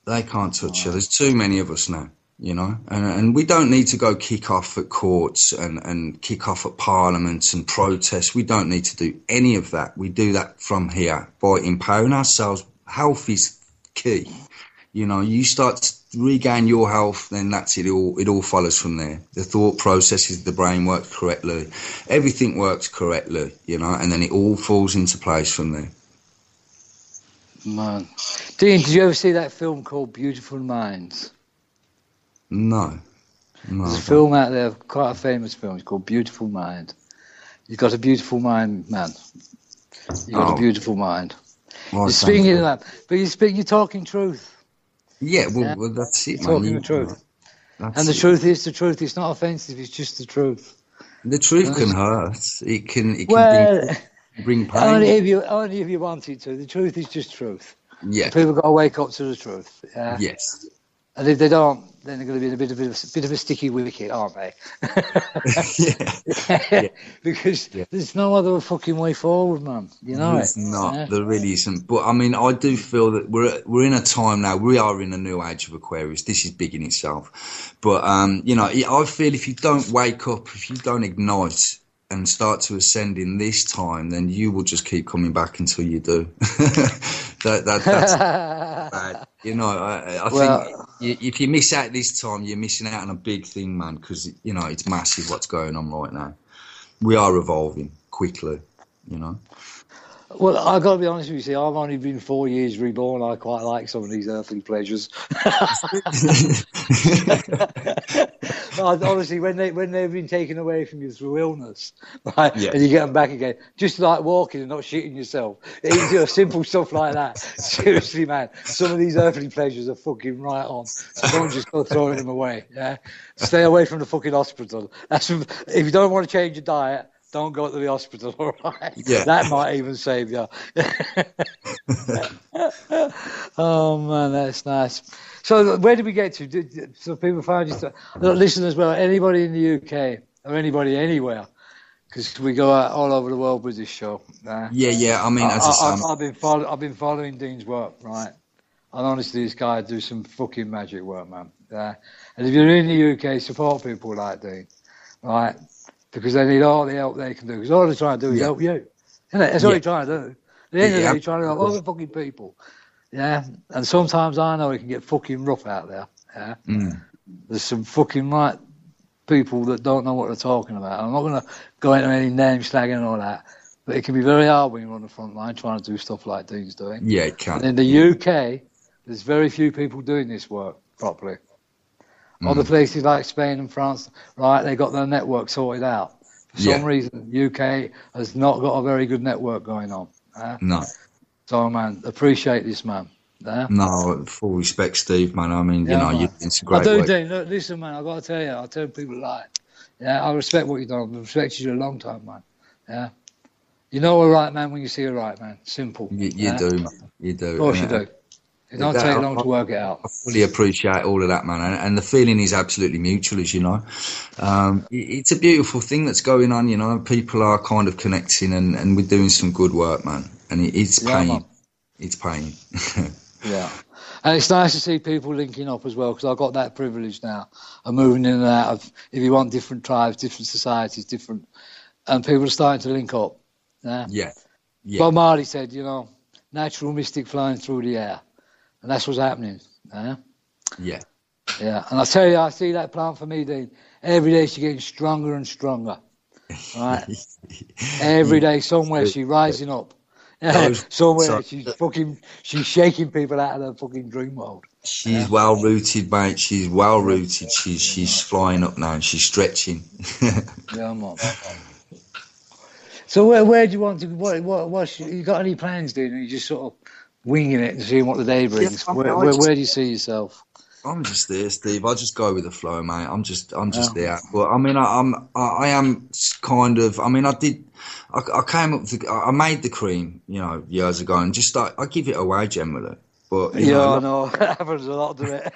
They can't touch you. There's too many of us now, you know. And we don't need to go kick off at courts and kick off at parliaments and protests. We don't need to do any of that. We do that from here by empowering ourselves. Health is key. You know, you start to regain your health, then that's it. It all follows from there. The thought processes, the brain works correctly. Everything works correctly, you know, and then it all falls into place from there. Man. Dean, did you ever see that film called Beautiful Minds? No. There's a film out there, quite a famous film. It's called Beautiful Mind. You've got a beautiful mind, man. You've got a beautiful mind. Well, you're speaking of that, but you're talking truth. Yeah, well, that's it, man. Talking the truth. And the truth is the truth. It's not offensive, it's just the truth. The truth can hurt. It can well, bring pain. Only if you wanted to. The truth is just truth. Yeah. So people got to wake up to the truth. Yeah. Yes. And if they don't, then they're going to be in a bit of a sticky wicket, aren't they? Yeah. Because there's no other fucking way forward, man. You know There's not. Yeah. There really isn't. But I mean, I do feel that we're in a time now. We are in a new age of Aquarius. This is big in itself. But you know, I feel if you don't wake up, if you don't ignite and start to ascend in this time, then you will just keep coming back until you do. That's bad. You know, I think if you miss out this time, you're missing out on a big thing, man, because, you know, it's massive what's going on right now. We are evolving quickly, you know. Well, I've got to be honest with you, see, I've only been 4 years reborn. I quite like some of these earthly pleasures. Obviously, when they've been taken away from you through illness, right, and you get them back again, just like walking and not shitting yourself, simple stuff like that. Seriously, man, some of these earthly pleasures are fucking right on. So don't just go throwing them away. Yeah, stay away from the fucking hospital. If you don't want to change your diet, don't go to the hospital, all right? Yeah. That might even save you. Oh, man, that's nice. So where did we get to? So people find you... Listen as well, anybody in the UK or anybody anywhere, because we go out all over the world with this show. Yeah. I mean, as I say... I've been following Dean's work, right? And honestly, this guy do some fucking magic work, man. And if you're in the UK, support people like Dean, right? Because they need all the help they can do. Because all they're trying to do is help you. Isn't it? That's all they're trying to do. At the end of the day, you're trying to help other fucking people. Yeah? And sometimes I know it can get fucking rough out there. Yeah? There's some fucking right people that don't know what they're talking about. I'm not going to go into any name slagging and all that. But it can be very hard when you're on the front line trying to do stuff like Dean's doing. Yeah, it can. And in the UK, there's very few people doing this work properly. Other places like Spain and France, right, they got their network sorted out. For some reason, UK has not got a very good network going on. No. So, man, appreciate this, man. No, full respect, Steve, man. I mean, you know, you're doing some great work. I do, work. Dean. Look, listen, man, I've got to tell you, I tell people like, I respect what you've done. I've respected you a long time, man. Yeah. You know a right man when you see a right man. Simple. You do, man. You do. Of course you do. It don't take long to work it out. I fully appreciate all of that, man. And the feeling is absolutely mutual, as you know. It's a beautiful thing that's going on, you know. People are kind of connecting and we're doing some good work, man. And it's paying. Man. It's paying. Yeah. And it's nice to see people linking up as well, because I've got that privilege now of moving in and out of, if you want, different tribes, different societies, and people are starting to link up. Yeah. Bob Marley said, you know, natural mystic flying through the air. And that's what's happening. Yeah. And I tell you, I see that plant for me, Dean. Every day she's getting stronger and stronger. Right? Every day, somewhere she's rising up. Somewhere she's shaking people out of their fucking dream world. She's well rooted, mate. She's well rooted. She's flying up now and she's stretching. Yeah, man. So where do you want to? What you got any plans, Dean? Or you just sort of winging it and seeing what the day brings? Where do you see yourself? I'm just there, Steve. I just go with the flow, mate. I'm just there. But I mean, I am kind of. I mean, I came up. I made the cream, you know, years ago, and just I give it away generally. But I know it happens a lot to it.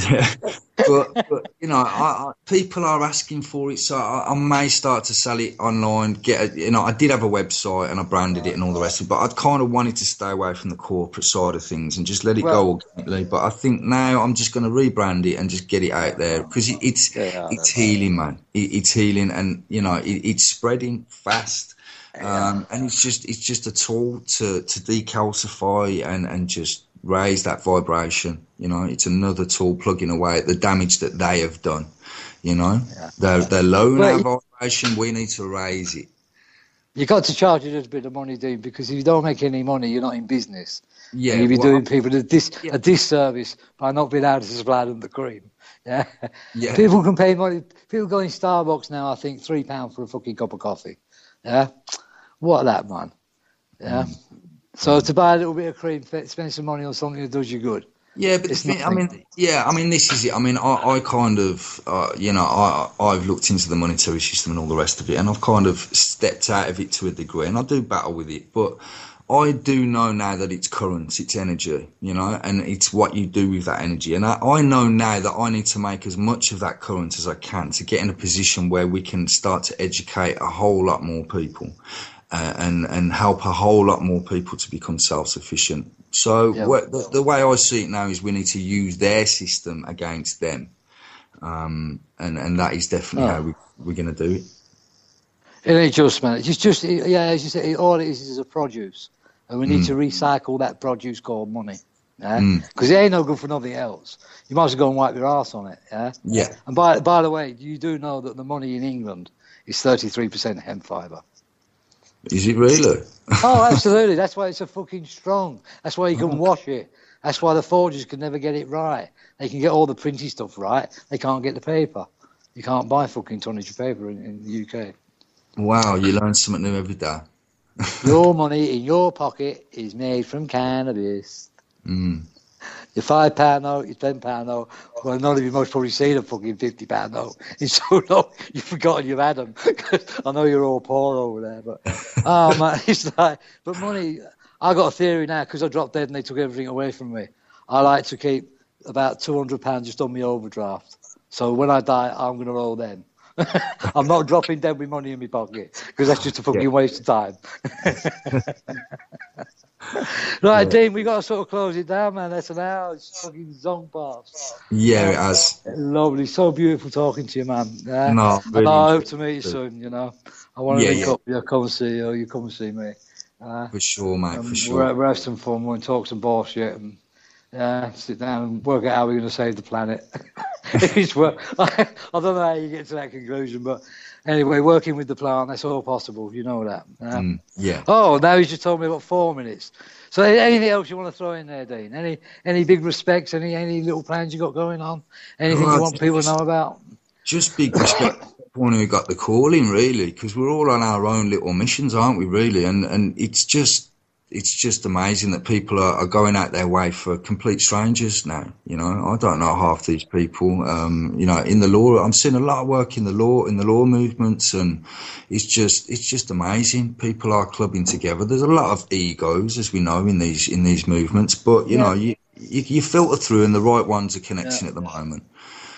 Yeah, but you know, people are asking for it, so I may start to sell it online. I did have a website and I branded it and all the rest of it, but I kind of wanted to stay away from the corporate side of things and just let it go organically. But I think now I'm just going to rebrand it and just get it out there because it's healing, man. It's healing, and you know, it's spreading fast. And it's just a tool to decalcify and just raise that vibration. You know, it's another tool plugging away at the damage that they have done. You know, they're low in our vibration. We need to raise it. You got to charge a little bit of money, Dean, because if you don't make any money, you're not in business. Yeah, and you'll be doing people a disservice by not being able to supply them the cream. Yeah. People can pay money. People go in Starbucks now, I think, £3 for a fucking cup of coffee. Yeah. What that, man? Yeah. So to buy a little bit of cream, spend some money on something that does you good. Yeah, but this is it. I mean, I kind of, I've looked into the monetary system and all the rest of it, and I've kind of stepped out of it to a degree, and I do battle with it, but I do know now that it's current, it's energy, and it's what you do with that energy. And I know now that I need to make as much of that current as I can to get in a position where we can start to educate a whole lot more people and help a whole lot more people to become self-sufficient. So the way I see it now is we need to use their system against them. And that is definitely how we're going to do it. It ain't just, man. It's just as you say, all it is a produce. And we need to recycle that produce called money. Because it ain't no good for nothing else. You might as well go and wipe your arse on it. Yeah. And by the way, you do know that the money in England is 33% hemp fibre. Is it really? Oh, absolutely. That's why it's so fucking strong. That's why you can wash it. That's why the forgers can never get it right. They can get all the printy stuff right. They can't get the paper. You can't buy fucking tonnage of paper in the UK. Wow, you learn something new every day. Your money in your pocket is made from cannabis. Your £5 note, your £10 note. Well, none of you most probably seen a fucking £50 note. It's so long you've forgotten you've had them. I know you're all poor over there, but man, it's like. But money. I got a theory now because I dropped dead and they took everything away from me. I like to keep about £200 just on my overdraft. So when I die, I'm going to roll them. I'm not dropping dead with money in my pocket because that's just a fucking waste of time. Right, Dean, we got to sort of close it down, man. That's an hour. It's fucking zong past. Yeah, it has. Lovely. So beautiful talking to you, man. No, really. And I hope to meet you soon, I want to link up. You come and see you. You come and see me. For sure, mate, for sure. We'll have some fun. We'll talk some bullshit and sit down and work out how we're going to save the planet. I don't know how you get to that conclusion, but anyway, working with the plant, that's all possible. You know that. Yeah. Oh, now he's just told me about 4 minutes. So anything else you want to throw in there, Dean? Any big respects? Any little plans you got going on? Anything you want people to know about? Just big respect to everyone who got the calling, really, because we're all on our own little missions, aren't we, really? And it's just amazing that people are going out their way for complete strangers now. I don't know half these people. In the law, I'm seeing a lot of work in the law movements, and it's just amazing. People are clubbing together. There's a lot of egos, as we know, in these movements, but you filter through, and the right ones are connecting at the moment.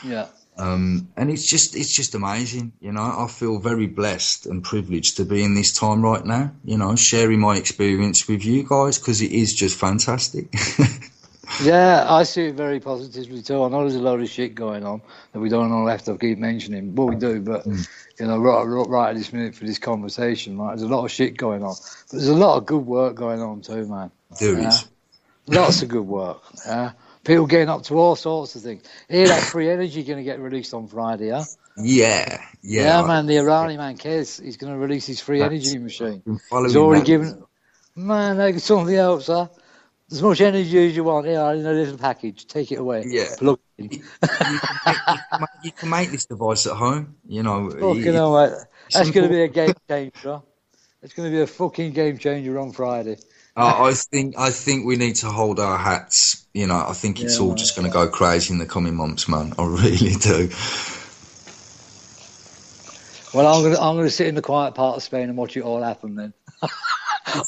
Yeah. And it's just amazing, I feel very blessed and privileged to be in this time right now, sharing my experience with you guys, because it is just fantastic. Yeah, I see it very positively too. I know there's a load of shit going on that we don't have to keep mentioning. Well, we do, but right at this minute for this conversation, right, there's a lot of shit going on, but there's a lot of good work going on too, man. There is lots of good work. People getting up to all sorts of things. Hear that free energy going to get released on Friday, huh? Yeah. Yeah, man, the Iranian man, Kez, he's going to release his free energy machine. He's already given... Man, there's something else, huh? As much energy as you want, in a little package. Take it away. Yeah. Plug it in. You can make this device at home, Fucking hell, mate. That's going to be a game changer. It's going to be a fucking game changer on Friday. I think we need to hold our hats. I think it's all just going to go crazy in the coming months, man. I really do. Well, I'm going to sit in the quiet part of Spain and watch it all happen then.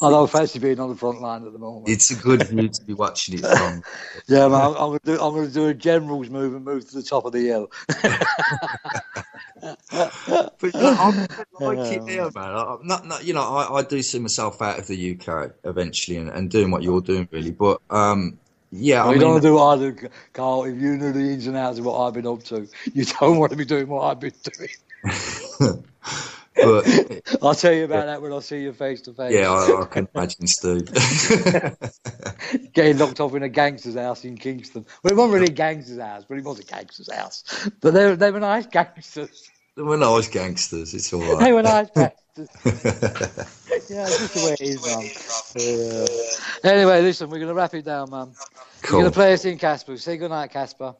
I don't fancy being on the front line at the moment. It's a good view to be watching it from. Yeah, man. I'm going to do a general's move and move to the top of the hill. But I'm like it there, man. I'm not, I do see myself out of the UK eventually and doing what you're doing, really. But you don't want to do what I do, Carl. If you knew the ins and outs of what I've been up to, you don't want to be doing what I've been doing. But I'll tell you about that when I see you face to face. Yeah, I can imagine, Steve. Getting locked off in a gangster's house in Kingston. Well, it wasn't really a gangster's house, but it was a gangster's house. But they were nice gangsters. They were nice gangsters. It's all right. They were nice gangsters. Yeah, it's just the way it is, man. Anyway, listen, we're going to wrap it down, man. Cool. We're going to play us in, Casper. Say good night, Casper.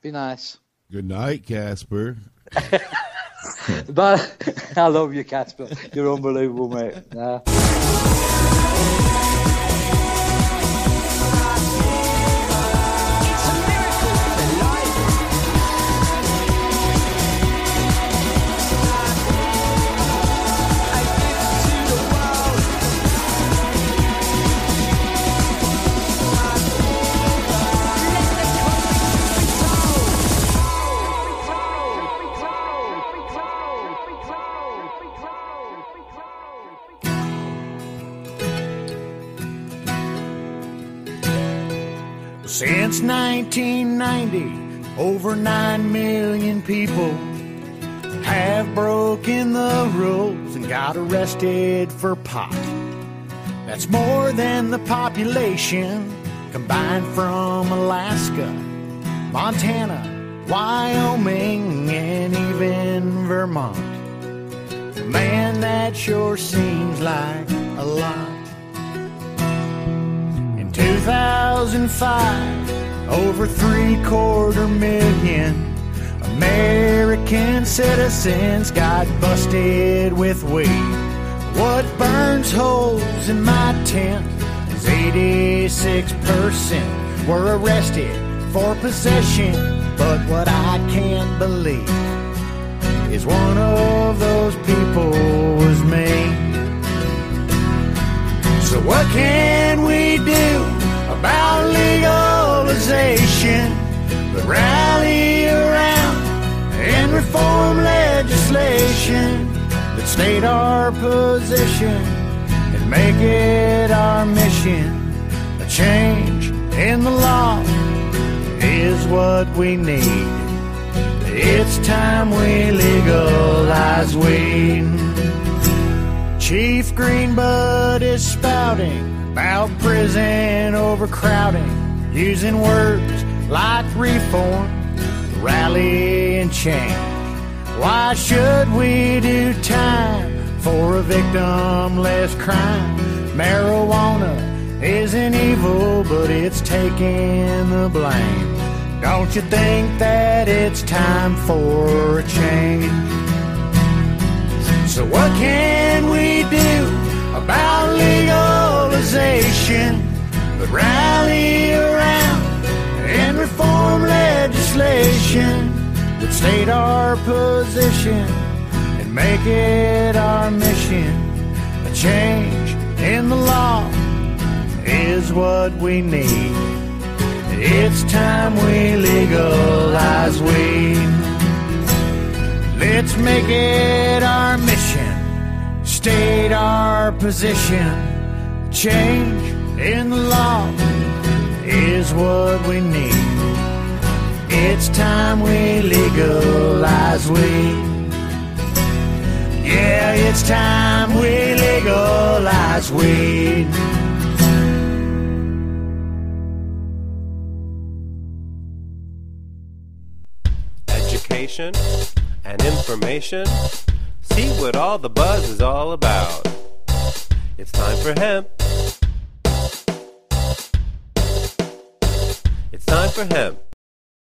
Be nice. Good night, Casper. But I love you, Casper. You're unbelievable, mate. Since 1990, over 9 million people have broken the rules and got arrested for pot. That's more than the population combined from Alaska, Montana, Wyoming, and even Vermont. Man, that sure seems like a lot. In 2005, over 750,000 American citizens got busted with weed. What burns holes in my tent is 86% were arrested for possession. But what I can't believe is one of those people was me. So what can we do about legalization but rally around and reform legislation that state our position and make it our mission? A change in the law is what we need. It's time we legalize weed. Chief Greenbud is spouting about prison overcrowding, using words like reform, rally, and change. Why should we do time for a victimless crime? Marijuana isn't evil, but it's taking the blame. Don't you think that it's time for a change? So what can we do about legalization but rally around and reform legislation that state our position and make it our mission? A change in the law is what we need. It's time we legalize weed. Let's make it our mission, state our position. Change in the law is what we need. It's time we legalize weed. Yeah, it's time we legalize weed. Education and information. See what all the buzz is all about. It's time for hemp. It's time for hemp.